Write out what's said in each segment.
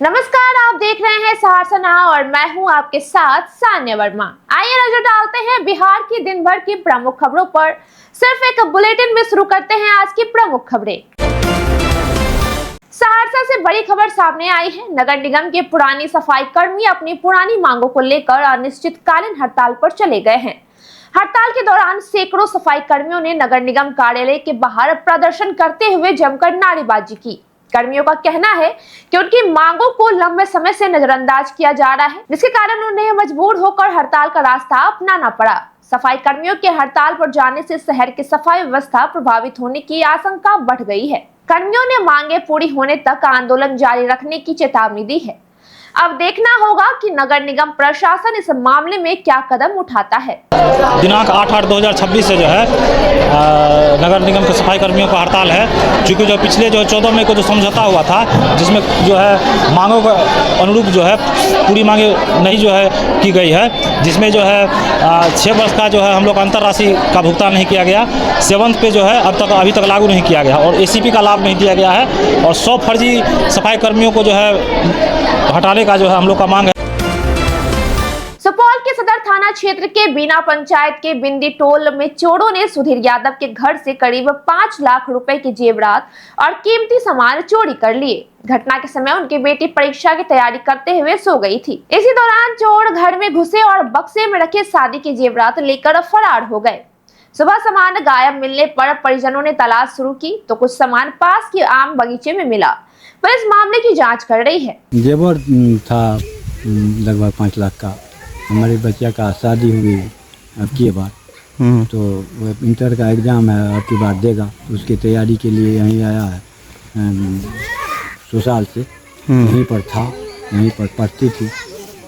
नमस्कार, आप देख रहे हैं सहरसा नाउ और मैं हूं आपके साथ सान्या वर्मा। आइए नजर डालते हैं बिहार की दिन भर की प्रमुख खबरों पर। सिर्फ एक बुलेटिन में शुरू करते हैं आज की प्रमुख खबरें। सहरसा से बड़ी खबर सामने आई है। नगर निगम के पुरानी सफाई कर्मी अपनी पुरानी मांगों को लेकर अनिश्चितकालीन हड़ताल पर चले गए हैं। हड़ताल के दौरान सैकड़ों सफाई कर्मियों ने नगर निगम कार्यालय के बाहर प्रदर्शन करते हुए जमकर नारेबाजी की। कर्मियों का कहना है कि उनकी मांगों को लंबे समय से नजरअंदाज किया जा रहा है, जिसके कारण उन्हें मजबूर होकर हड़ताल का रास्ता अपनाना पड़ा। सफाई कर्मियों के हड़ताल पर जाने से शहर की सफाई व्यवस्था प्रभावित होने की आशंका बढ़ गई है। कर्मियों ने मांगे पूरी होने तक आंदोलन जारी रखने की चेतावनी दी है। अब देखना होगा कि नगर निगम प्रशासन इस मामले में क्या कदम उठाता है। दिनांक 8/8/2026 से जो है नगर निगम के सफाई कर्मियों का हड़ताल है। चूँकि जो पिछले 14 मई को जो समझौता हुआ था, जिसमें जो है मांगों के अनुरूप जो है पूरी मांगे नहीं जो है की गई है, जिसमें जो है 6 वर्ष का जो है हम लोग अंतर राशि का भुगतान नहीं किया गया। 7th पे जो है अभी तक लागू नहीं किया गया और ACP का लाभ नहीं दिया गया है और 100 फर्जी सफाई कर्मियों को जो है हटाने का जो है हम लोग का मांग है। सुपौल के सदर थाना क्षेत्र के बीना पंचायत के बिंदी टोल में चोरों ने सुधीर यादव के घर से करीब 5 लाख रुपए के जेवरात और कीमती सामान चोरी कर लिए। घटना के समय उनकी बेटी परीक्षा की तैयारी करते हुए सो गई थी। इसी दौरान चोर घर में घुसे और बक्से में रखे शादी के जेवरात लेकर फरार हो गए। सुबह सामान गायब मिलने पर परिजनों ने तलाश शुरू की तो कुछ सामान पास के आम बगीचे में मिला। पुलिस मामले की जांच कर रही है। जेवर था लगभग 5 लाख का। हमारे बच्चा का शादी हुई अब की बार, तो वो इंटर का एग्ज़ाम है, अब की बार देगा, तो उसकी तैयारी के लिए यहीं आया है। ससुराल से यहीं पर था, यहीं पर पढ़ती थी।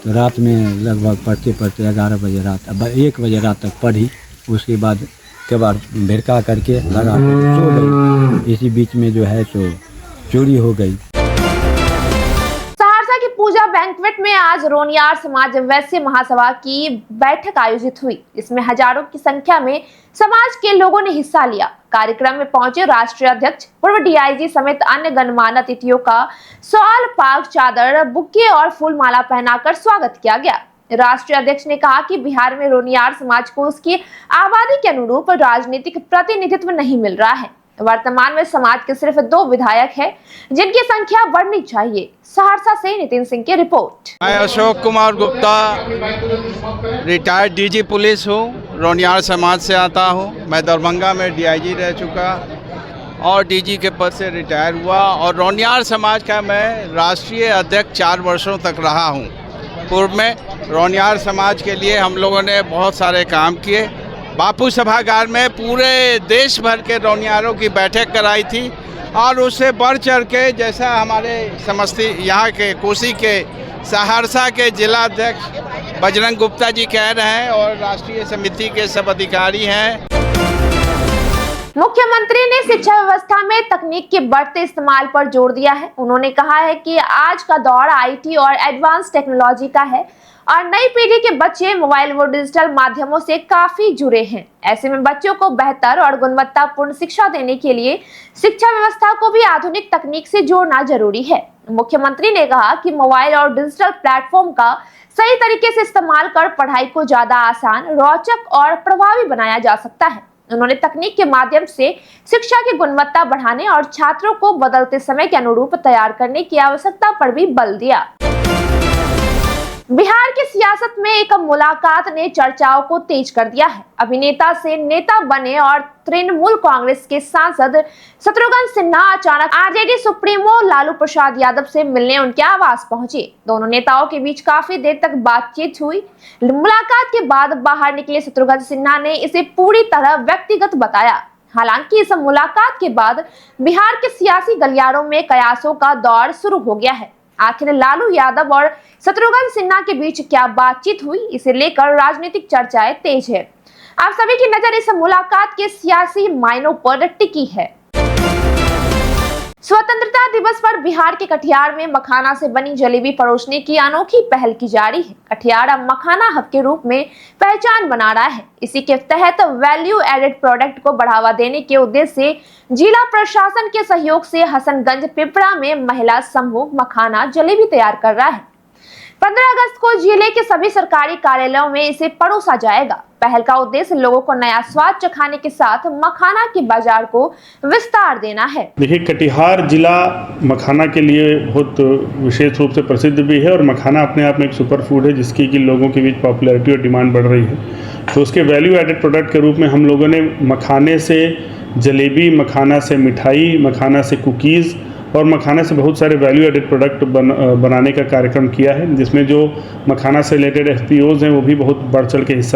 तो रात में लगभग पढ़ते 11 बजे रात, अब 1 बजे रात तक पढ़ी। उसके बाद के बाद भिड़का करके लगा सो गई। इसी बीच में जो है तो चोरी हो गई। सहरसा की पूजा बैंक्वेट में आज रोनियार समाज वैश्य महासभा की बैठक आयोजित हुई। इसमें हजारों की संख्या में समाज के लोगों ने हिस्सा लिया। कार्यक्रम में पहुंचे राष्ट्रीय अध्यक्ष, पूर्व DIG समेत अन्य गणमान्य अतिथियों का सवाल पाग, चादर, बुक्के और फूल माला पहनाकर स्वागत किया गया। राष्ट्रीय अध्यक्ष ने कहा कि बिहार में रोनियार समाज को उसकी आबादी के अनुरूप राजनीतिक प्रतिनिधित्व नहीं मिल रहा है। वर्तमान में समाज के सिर्फ 2 विधायक हैं, जिनकी संख्या बढ़नी चाहिए। सहरसा से नितिन सिंह की रिपोर्ट। मैं Ashok Kumar Gupta, retired DG police हूँ, रोनियार समाज से आता हूँ। मैं दरभंगा में DIG रह चुका और DG के पद से रिटायर हुआ और रोनियार समाज का मैं राष्ट्रीय अध्यक्ष 4 वर्षों तक रहा हूँ। पूर्व में रोनियार समाज के लिए हम लोगों ने बहुत सारे काम किए। बापू सभागार में पूरे देश भर के रोनियारों की बैठक कराई थी और उससे बढ़ चढ़ के, जैसा हमारे यहाँ के कोसी के सहरसा के जिला अध्यक्ष बजरंग गुप्ता जी कह रहे हैं और राष्ट्रीय समिति के सब अधिकारी हैं। मुख्यमंत्री ने शिक्षा व्यवस्था में तकनीक के बढ़ते इस्तेमाल पर जोर दिया है। उन्होंने कहा है कि आज का दौर IT और एडवांस टेक्नोलॉजी का है और नई पीढ़ी के बच्चे मोबाइल व डिजिटल माध्यमों से काफी जुड़े हैं। ऐसे में बच्चों को बेहतर और गुणवत्तापूर्ण शिक्षा देने के लिए शिक्षा व्यवस्था को भी आधुनिक तकनीक से जोड़ना जरूरी है। मुख्यमंत्री ने कहा कि मोबाइल और डिजिटल प्लेटफॉर्म का सही तरीके से इस्तेमाल कर पढ़ाई को ज्यादा आसान, रोचक और प्रभावी बनाया जा सकता है। उन्होंने तकनीक के माध्यम से शिक्षा की गुणवत्ता बढ़ाने और छात्रों को बदलते समय के अनुरूप तैयार करने की आवश्यकता पर भी बल दिया। बिहार की सियासत में एक मुलाकात ने चर्चाओं को तेज कर दिया है। अभिनेता से नेता बने और तृणमूल कांग्रेस के सांसद शत्रुघ्न सिन्हा अचानक RJD सुप्रीमो लालू प्रसाद यादव से मिलने उनके आवास पहुंचे। दोनों नेताओं के बीच काफी देर तक बातचीत हुई। मुलाकात के बाद बाहर निकले शत्रुघ्न सिन्हा ने इसे पूरी तरह व्यक्तिगत बताया। हालांकि इस मुलाकात के बाद बिहार के सियासी गलियारों में कयासों का दौर शुरू हो गया है। आखिर लालू यादव और शत्रुघ्न सिन्हा के बीच क्या बातचीत हुई, इसे लेकर राजनीतिक चर्चाएं तेज है। आप सभी की नजर इस मुलाकात के सियासी मायनों पर टिकी है। स्वतंत्रता दिवस पर बिहार के कटिहार में मखाना से बनी जलेबी परोसने की अनोखी पहल की जा रही है। कटिहार अब मखाना हब के रूप में पहचान बना रहा है। इसी के तहत वैल्यू एडेड प्रोडक्ट को बढ़ावा देने के उद्देश्य से जिला प्रशासन के सहयोग से हसनगंज पिपरा में महिला समूह मखाना जलेबी तैयार कर रहा है। 15 अगस्त को जिले के सभी सरकारी कार्यालयों में इसे परोसा जाएगा। पहल का उद्देश्य लोगों को नया स्वाद चखाने के साथ मखाना के बाजार को विस्तार देना है। देखिए, कटिहार जिला मखाना के लिए बहुत विशेष रूप से प्रसिद्ध भी है और मखाना अपने आप में एक सुपर फूड है जिसकी कि लोगों के बीच पॉपुलैरिटी और डिमांड बढ़ रही है। तो उसके वैल्यू एडेड प्रोडक्ट के रूप में हम लोगों ने मखाने से जलेबी, मखाना से मिठाई, मखाना से कुकीज़ और मखाना से बहुत सारे वैल्यू एडेड प्रोडक्ट बनाने का कार्यक्रम किया है, जिसमें जो मखाना से रिलेटेड FPOs हैं वो भी बहुत बढ़ चढ़ के हिस्सा